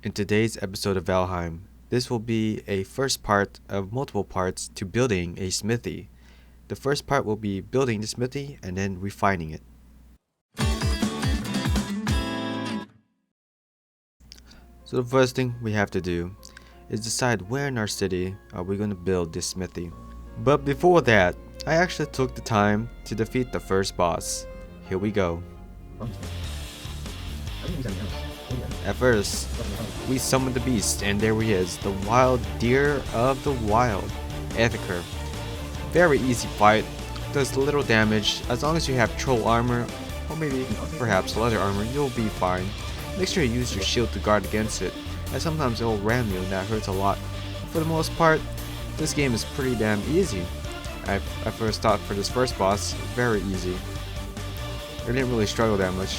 In today's episode of Valheim, this will be a first part of multiple parts to building a smithy. The first part will be building the smithy and then refining it. So the first thing we have to do is decide where in our city are we going to build this smithy. But before that, I actually took the time to defeat the first boss. Here we go. At first, we summoned the beast, and there he is, the wild deer of the wild, Ethiker. Very easy fight, does little damage. As long as you have troll armor, or maybe perhaps leather armor, you'll be fine. Make sure you use your shield to guard against it, as sometimes it'll ram you and that hurts a lot. For the most part, this game is pretty damn easy. I first thought for this first boss, very easy. I didn't really struggle that much.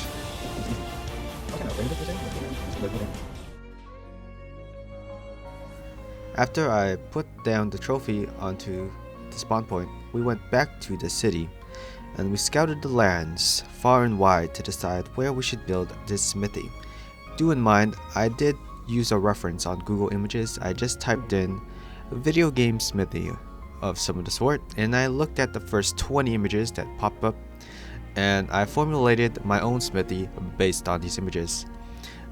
After I put down the trophy onto the spawn point, we went back to the city and we scouted the lands far and wide to decide where we should build this smithy. Do in mind, I did use a reference on Google Images. I just typed in video game smithy of some of the sort and I looked at the first 20 images that popped up and I formulated my own smithy based on these images.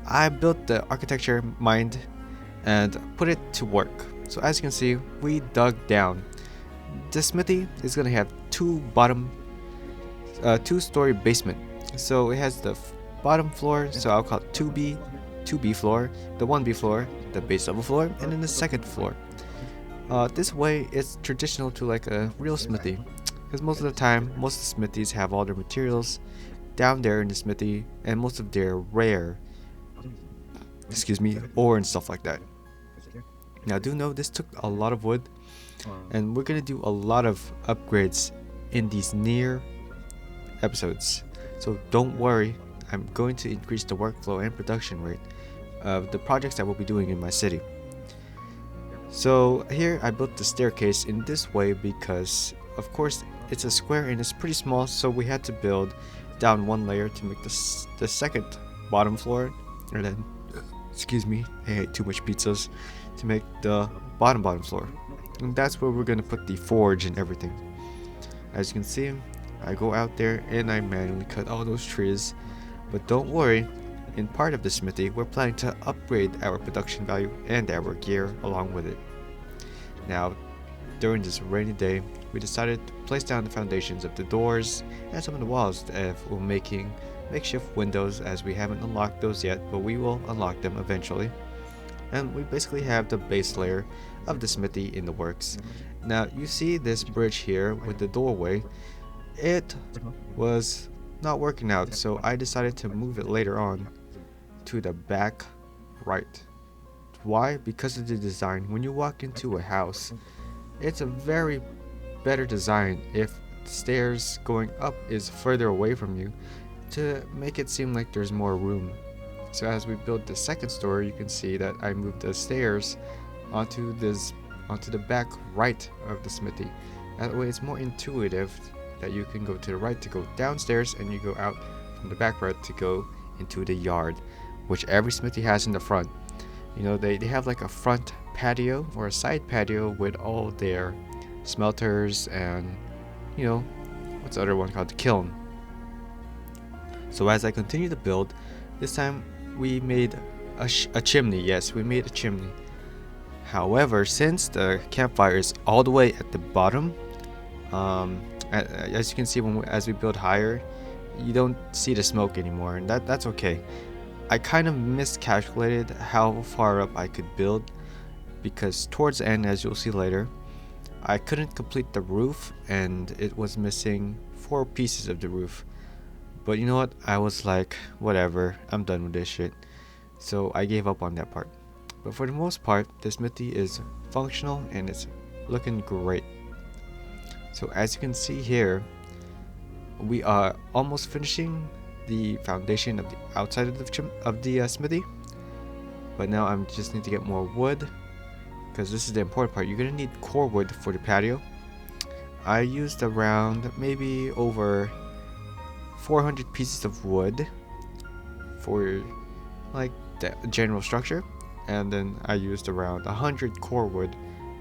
I built the architecture mind and put it to work. So as you can see, we dug down. The smithy is gonna have two-story basement. So it has the bottom floor, so I'll call it 2B floor, the 1B floor, the base level floor, and then the second floor. This way, it's traditional to like a real smithy, because most of the time, most smithies have all their materials down there in the smithy, and most of their rare, ore and stuff like that. Now do know this took a lot of wood, and we're gonna do a lot of upgrades in these near episodes. So don't worry, I'm going to increase the workflow and production rate of the projects that we'll be doing in my city. So here I built the staircase in this way because of course it's a square and it's pretty small, so we had to build down one layer to make the second bottom floor, and then I ate too much pizzas, to make the bottom floor. And that's where we're gonna put the forge and everything. As you can see, I go out there and I manually cut all those trees. But don't worry, in part of the smithy, we're planning to upgrade our production value and our gear along with it. Now, during this rainy day, we decided to place down the foundations of the doors and some of the walls we're making makeshift windows, as we haven't unlocked those yet, but we will unlock them eventually. And we basically have the base layer of the smithy in the works. Now you see this bridge here with the doorway, it was not working out, so I decided to move it later on to the back right. Why? Because of the design. When you walk into a house, it's a very better design if the stairs going up is further away from you to make it seem like there's more room. So as we build the second story, you can see that I moved the stairs onto the back right of the smithy. That way it's more intuitive that you can go to the right to go downstairs and you go out from the back right to go into the yard, which every smithy has in the front. You know, they have like a front patio or a side patio with all their smelters and, you know, what's the other one called? The kiln. So as I continue to build, this time we made a chimney. Yes, we made a chimney. However, since the campfire is all the way at the bottom, as you can see, as we build higher, you don't see the smoke anymore, and that's okay. I kind of miscalculated how far up I could build, because towards the end, as you'll see later, I couldn't complete the roof and it was missing 4 pieces of the roof. But you know what, I was like, whatever, I'm done with this shit. So I gave up on that part. But for the most part, the smithy is functional and it's looking great. So as you can see here, we are almost finishing the foundation of the outside of the smithy. But now I just need to get more wood, because this is the important part. You're gonna need core wood for the patio. I used around maybe over 400 pieces of wood for like the general structure, and then I used around 100 core wood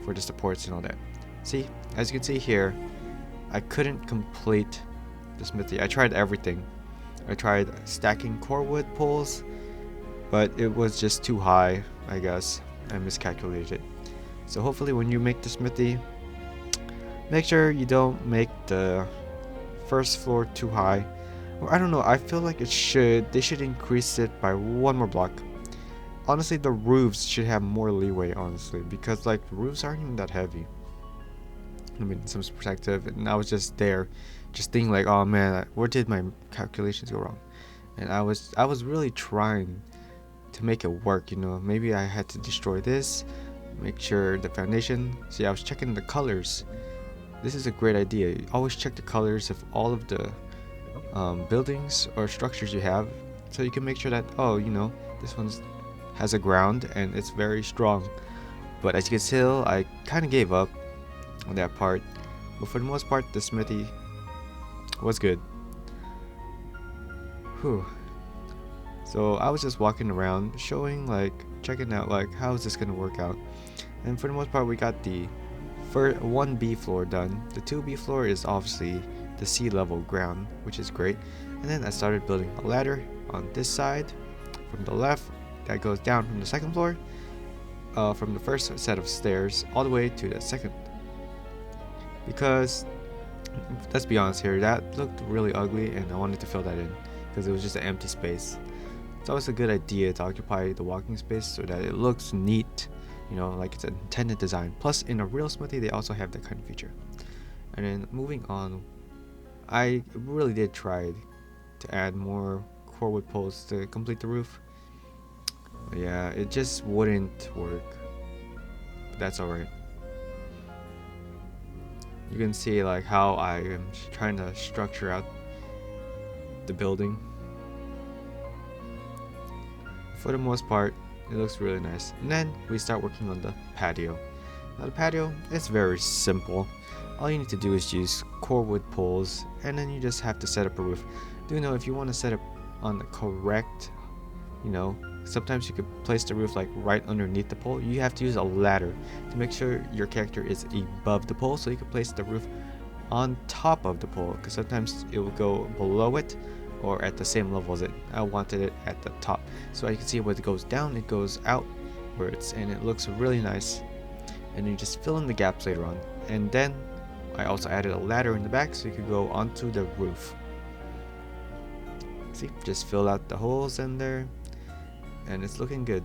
for the supports and all that. See, as you can see here, I couldn't complete the smithy. I tried everything. I tried stacking core wood poles, but it was just too high, I guess. I miscalculated it. So hopefully when you make the smithy, make sure you don't make the first floor too high. Or I don't know, I feel like they should increase it by one more block. Honestly, the roofs should have more leeway, honestly, because like the roofs aren't even that heavy. I mean, some perspective, and I was just there, just thinking like, oh man, where did my calculations go wrong? And I was really trying to make it work, you know. Maybe I had to destroy this, make sure the foundation. See, I was checking the colors. This is a great idea. You always check the colors of all of the buildings or structures you have, so you can make sure that, oh, you know, this one has a ground and it's very strong. But as you can tell, I kind of gave up on that part, but for the most part the smithy was good. Whew. So I was just walking around showing, like, checking out like how is this gonna work out, and for the most part we got the first 1B floor done. The 2B floor is obviously the sea level ground, which is great. And then I started building a ladder on this side from the left that goes down from the second floor, from the first set of stairs all the way to the second, because let's be honest here, that looked really ugly and I wanted to fill that in because it was just an empty space. It's always a good idea to occupy the walking space so that it looks neat, you know, like it's an intended design. Plus in a real smithy they also have that kind of feature. And then moving on, I really did try to add more core wood poles to complete the roof. But yeah, it just wouldn't work. But that's alright. You can see like how I am trying to structure out the building. For the most part, it looks really nice. And then we start working on the patio. Now the patio is very simple. All you need to do is use core wood poles, and then you just have to set up a roof. Do know if you want to set up on the correct, you know, sometimes you could place the roof like right underneath the pole. You have to use a ladder to make sure your character is above the pole, so you can place the roof on top of the pole, because sometimes it will go below it or at the same level as it. I wanted it at the top, so you can see when it goes down, it goes outwards, and it looks really nice. And you just fill in the gaps later on. And then I also added a ladder in the back so you could go onto the roof. See, just fill out the holes in there, and it's looking good.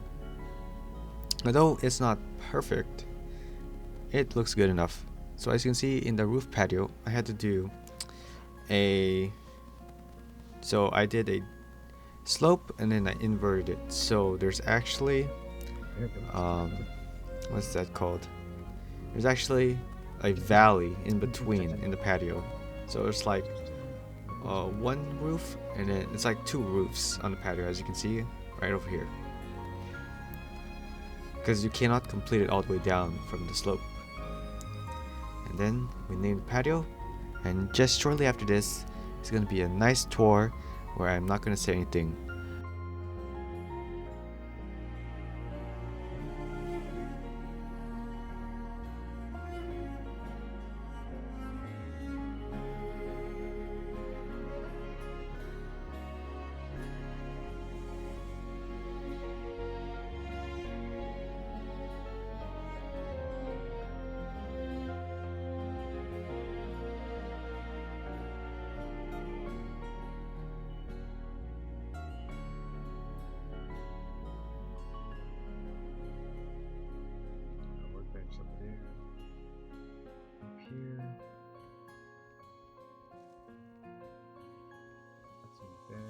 Although it's not perfect, it looks good enough. So as you can see in the roof patio, I had to do so I did a slope and then I inverted it. So there's actually what's that called? There's actually a valley in between in the patio. So it's like one roof, and then it's like two roofs on the patio, as you can see right over here, because you cannot complete it all the way down from the slope. And then we named the patio, and just shortly after this it's going to be a nice tour where I'm not going to say anything. Workbench up there, up here. That's in bed.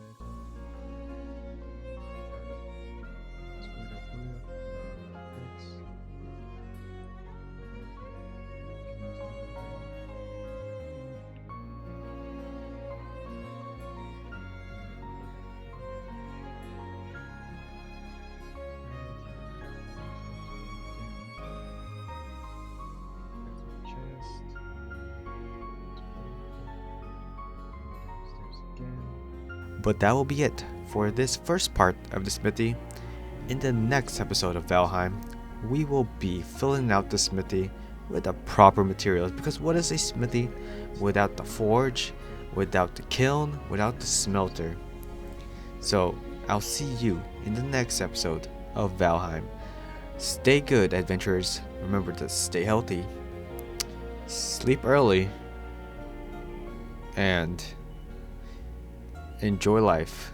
Screwed up roof. Fix. But that will be it for this first part of the smithy. in the next episode of Valheim, we will be filling out the smithy with the proper materials. Because what is a smithy without the forge, without the kiln, without the smelter? So I'll see you in the next episode of Valheim. Stay good, adventurers. Remember to stay healthy, sleep early, and enjoy life.